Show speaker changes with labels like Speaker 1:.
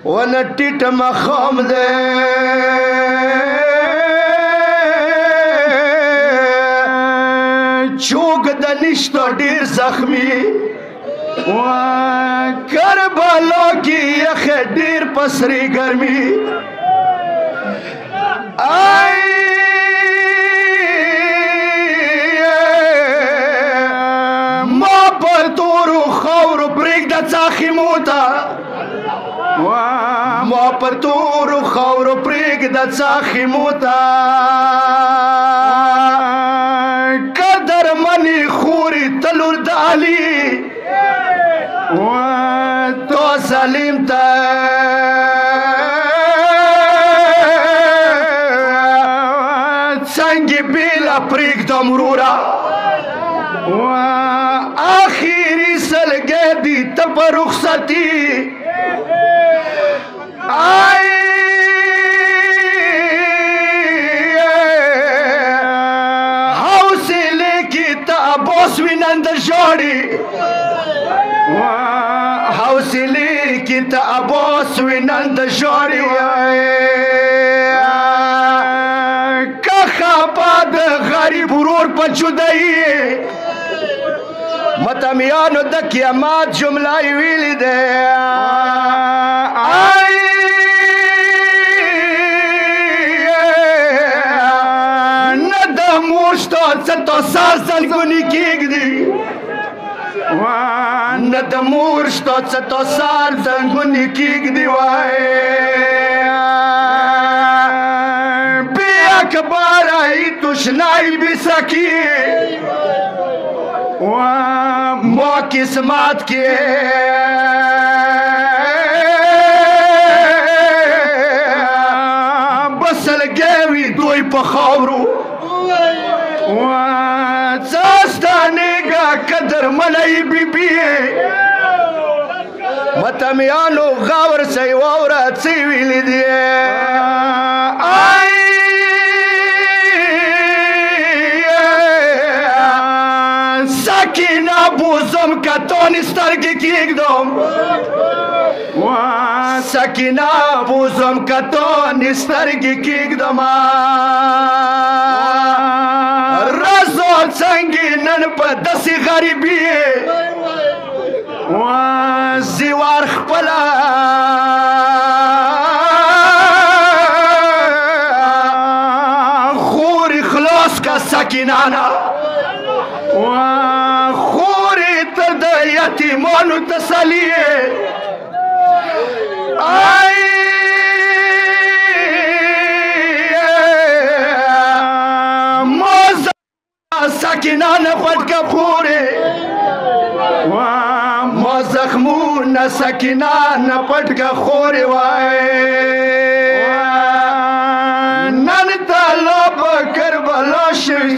Speaker 1: ونټټ مخام دې چوک د نشته ډیر زخمی کربلا کې یخ ډیر پسري ګرمي ما پر تورو خاورو پرېږده څاښي موته ما پر تورو خاورو پرېږده څاښي موته قدر منې خورې تلور د علي تو ظالم ته څنګه بېله پرېږدم وروره آخري سلګی دي ته په رخصتي حوصلې کې ته عباس وینم د ژاړي حوصلې کې ته عباس وینم د ژاړي که خپه د غریب ورور په جدایي متمیانو د قیامت جمله یې ویلې ده نه د مور شته څه تا سر زنګونې کېږدي نه د مور شته څه تا سر زنګونې کېږدي بې اکبره ای تشنای بې سکي ما قسمت کې بسلګی وي دوی په خاورو څاستانېږه قدر منی بیبي متمیانو غور سئ واوره څه ویلي دي سکینه بوزم که تانې سترګې کېږدم سکینه بوزم که تانې سترګې کېږدم رضا څنګه نن په داسې غریبي زیوار خپله خورې خلاص که سکینانه خورې ته د یتیمانو تسلي سکینانه پټ که خورې ما زخمونه سکینانه پټ که خورې نن ته لا په کربلا شوي